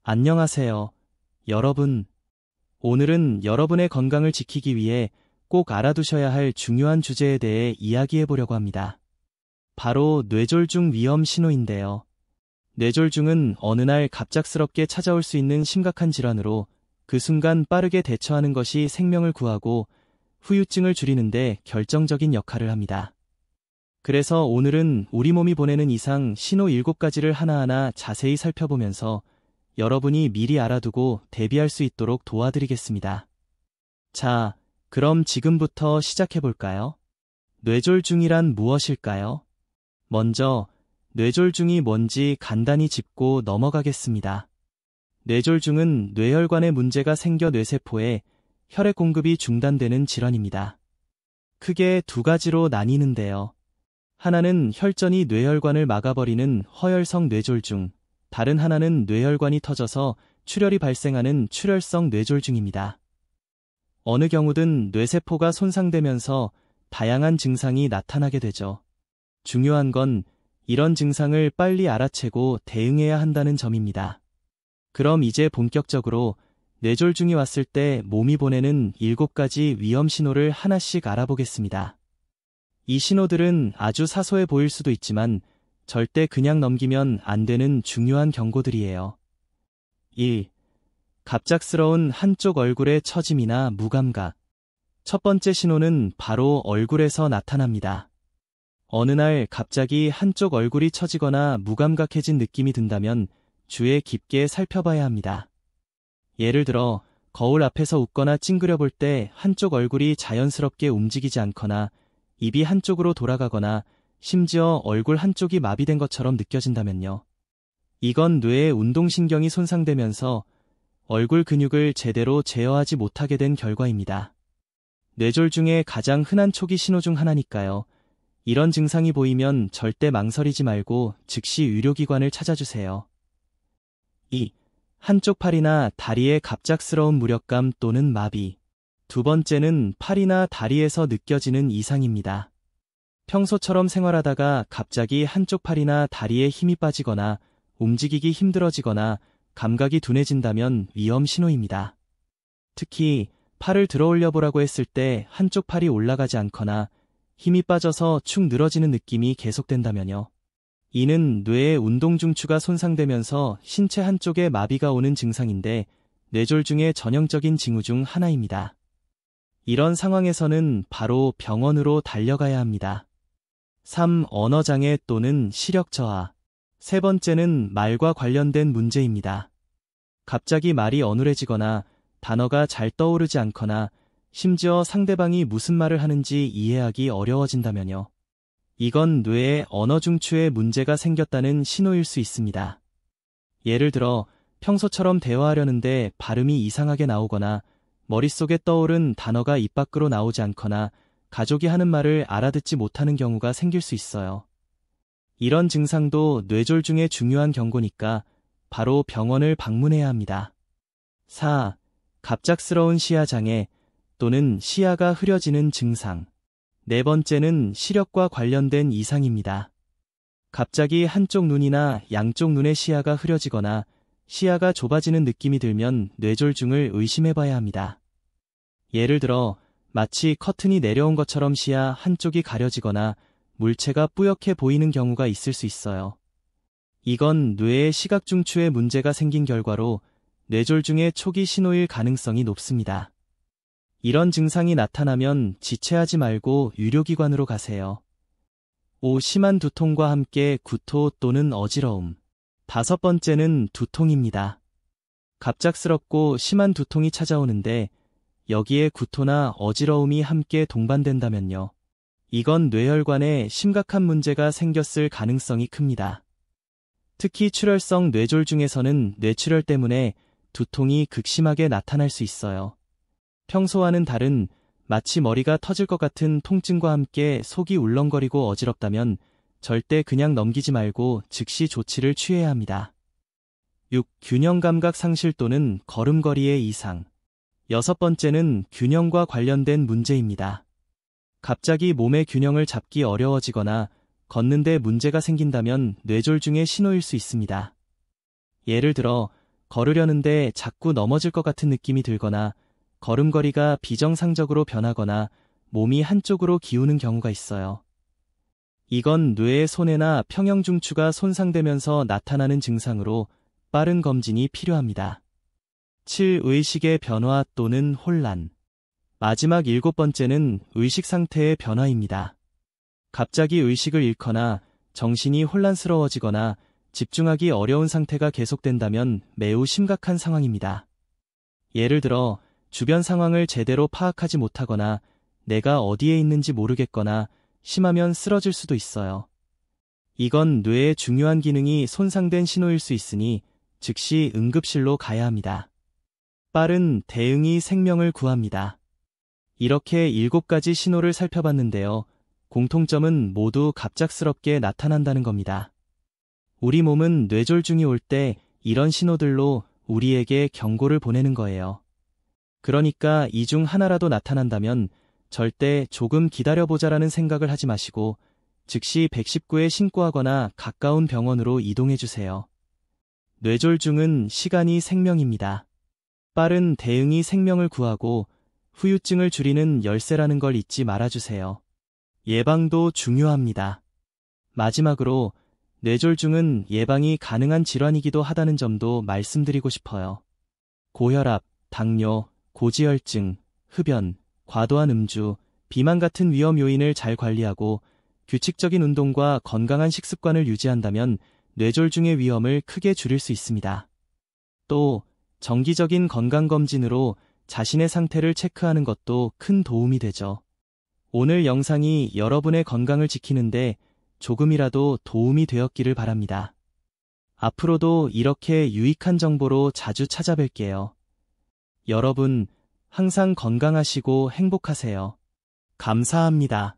안녕하세요, 여러분. 오늘은 여러분의 건강을 지키기 위해 꼭 알아두셔야 할 중요한 주제에 대해 이야기해 보려고 합니다. 바로 뇌졸중 위험 신호인데요. 뇌졸중은 어느 날 갑작스럽게 찾아올 수 있는 심각한 질환으로 그 순간 빠르게 대처하는 것이 생명을 구하고 후유증을 줄이는데 결정적인 역할을 합니다. 그래서 오늘은 우리 몸이 보내는 이상 신호 7가지를 하나하나 자세히 살펴보면서 여러분이 미리 알아두고 대비할 수 있도록 도와드리겠습니다. 자, 그럼 지금부터 시작해볼까요? 뇌졸중이란 무엇일까요? 먼저 뇌졸중이 뭔지 간단히 짚고 넘어가겠습니다. 뇌졸중은 뇌혈관에 문제가 생겨 뇌세포에 혈액 공급이 중단되는 질환입니다. 크게 두 가지로 나뉘는데요. 하나는 혈전이 뇌혈관을 막아버리는 허혈성 뇌졸중, 다른 하나는 뇌혈관이 터져서 출혈이 발생하는 출혈성 뇌졸중입니다. 어느 경우든 뇌세포가 손상되면서 다양한 증상이 나타나게 되죠. 중요한 건 이런 증상을 빨리 알아채고 대응해야 한다는 점입니다. 그럼 이제 본격적으로 뇌졸중이 왔을 때 몸이 보내는 7가지 위험 신호를 하나씩 알아보겠습니다. 이 신호들은 아주 사소해 보일 수도 있지만 절대 그냥 넘기면 안 되는 중요한 경고들이에요. 1. 갑작스러운 한쪽 얼굴의 처짐이나 무감각. 첫 번째 신호는 바로 얼굴에서 나타납니다. 어느 날 갑자기 한쪽 얼굴이 처지거나 무감각해진 느낌이 든다면 주의 깊게 살펴봐야 합니다. 예를 들어 거울 앞에서 웃거나 찡그려 볼 때 한쪽 얼굴이 자연스럽게 움직이지 않거나 입이 한쪽으로 돌아가거나 심지어 얼굴 한쪽이 마비된 것처럼 느껴진다면요. 이건 뇌의 운동신경이 손상되면서 얼굴 근육을 제대로 제어하지 못하게 된 결과입니다. 뇌졸중의 가장 흔한 초기 신호 중 하나니까요. 이런 증상이 보이면 절대 망설이지 말고 즉시 의료기관을 찾아주세요. 2. 한쪽 팔이나 다리의 갑작스러운 무력감 또는 마비. 두 번째는 팔이나 다리에서 느껴지는 이상입니다. 평소처럼 생활하다가 갑자기 한쪽 팔이나 다리에 힘이 빠지거나 움직이기 힘들어지거나 감각이 둔해진다면 위험 신호입니다. 특히 팔을 들어 올려 보라고 했을 때 한쪽 팔이 올라가지 않거나 힘이 빠져서 축 늘어지는 느낌이 계속된다면요. 이는 뇌의 운동 중추가 손상되면서 신체 한쪽에 마비가 오는 증상인데 뇌졸중의 전형적인 징후 중 하나입니다. 이런 상황에서는 바로 병원으로 달려가야 합니다. 3. 언어장애 또는 시력 저하. 세 번째는 말과 관련된 문제입니다. 갑자기 말이 어눌해지거나 단어가 잘 떠오르지 않거나 심지어 상대방이 무슨 말을 하는지 이해하기 어려워진다면요. 이건 뇌의 언어 중추에 문제가 생겼다는 신호일 수 있습니다. 예를 들어 평소처럼 대화하려는데 발음이 이상하게 나오거나 머릿속에 떠오른 단어가 입 밖으로 나오지 않거나 가족이 하는 말을 알아듣지 못하는 경우가 생길 수 있어요. 이런 증상도 뇌졸중의 중요한 경고니까 바로 병원을 방문해야 합니다. 4. 갑작스러운 시야장애 또는 시야가 흐려지는 증상. 네 번째는 시력과 관련된 이상입니다. 갑자기 한쪽 눈이나 양쪽 눈의 시야가 흐려지거나 시야가 좁아지는 느낌이 들면 뇌졸중을 의심해봐야 합니다. 예를 들어 마치 커튼이 내려온 것처럼 시야 한쪽이 가려지거나 물체가 뿌옇게 보이는 경우가 있을 수 있어요. 이건 뇌의 시각중추에 문제가 생긴 결과로 뇌졸중의 초기 신호일 가능성이 높습니다. 이런 증상이 나타나면 지체하지 말고 의료기관으로 가세요. 5. 심한 두통과 함께 구토 또는 어지러움. 다섯 번째는 두통입니다. 갑작스럽고 심한 두통이 찾아오는데 여기에 구토나 어지러움이 함께 동반된다면요. 이건 뇌혈관에 심각한 문제가 생겼을 가능성이 큽니다. 특히 출혈성 뇌졸중에서는 뇌출혈 때문에 두통이 극심하게 나타날 수 있어요. 평소와는 다른 마치 머리가 터질 것 같은 통증과 함께 속이 울렁거리고 어지럽다면 절대 그냥 넘기지 말고 즉시 조치를 취해야 합니다. 6. 균형 감각 상실 또는 걸음걸이의 이상. 여섯 번째는 균형과 관련된 문제입니다. 갑자기 몸의 균형을 잡기 어려워지거나 걷는데 문제가 생긴다면 뇌졸중의 신호일 수 있습니다. 예를 들어 걸으려는데 자꾸 넘어질 것 같은 느낌이 들거나 걸음걸이가 비정상적으로 변하거나 몸이 한쪽으로 기우는 경우가 있어요. 이건 뇌의 손해나 평형중추가 손상되면서 나타나는 증상으로 빠른 검진이 필요합니다. 7. 의식의 변화 또는 혼란. 마지막 7번째는 의식 상태의 변화입니다. 갑자기 의식을 잃거나 정신이 혼란스러워지거나 집중하기 어려운 상태가 계속된다면 매우 심각한 상황입니다. 예를 들어 주변 상황을 제대로 파악하지 못하거나 내가 어디에 있는지 모르겠거나 심하면 쓰러질 수도 있어요. 이건 뇌의 중요한 기능이 손상된 신호일 수 있으니 즉시 응급실로 가야 합니다. 빠른 대응이 생명을 구합니다. 이렇게 7가지 신호를 살펴봤는데요. 공통점은 모두 갑작스럽게 나타난다는 겁니다. 우리 몸은 뇌졸중이 올 때 이런 신호들로 우리에게 경고를 보내는 거예요. 그러니까 이 중 하나라도 나타난다면 절대 조금 기다려보자라는 생각을 하지 마시고 즉시 119에 신고하거나 가까운 병원으로 이동해주세요. 뇌졸중은 시간이 생명입니다. 빠른 대응이 생명을 구하고 후유증을 줄이는 열쇠라는 걸 잊지 말아주세요. 예방도 중요합니다. 마지막으로 뇌졸중은 예방이 가능한 질환이기도 하다는 점도 말씀드리고 싶어요. 고혈압, 당뇨, 고지혈증, 흡연, 과도한 음주, 비만 같은 위험 요인을 잘 관리하고 규칙적인 운동과 건강한 식습관을 유지한다면 뇌졸중의 위험을 크게 줄일 수 있습니다. 또 정기적인 건강검진으로 자신의 상태를 체크하는 것도 큰 도움이 되죠. 오늘 영상이 여러분의 건강을 지키는데 조금이라도 도움이 되었기를 바랍니다. 앞으로도 이렇게 유익한 정보로 자주 찾아뵐게요. 여러분, 항상 건강하시고 행복하세요. 감사합니다.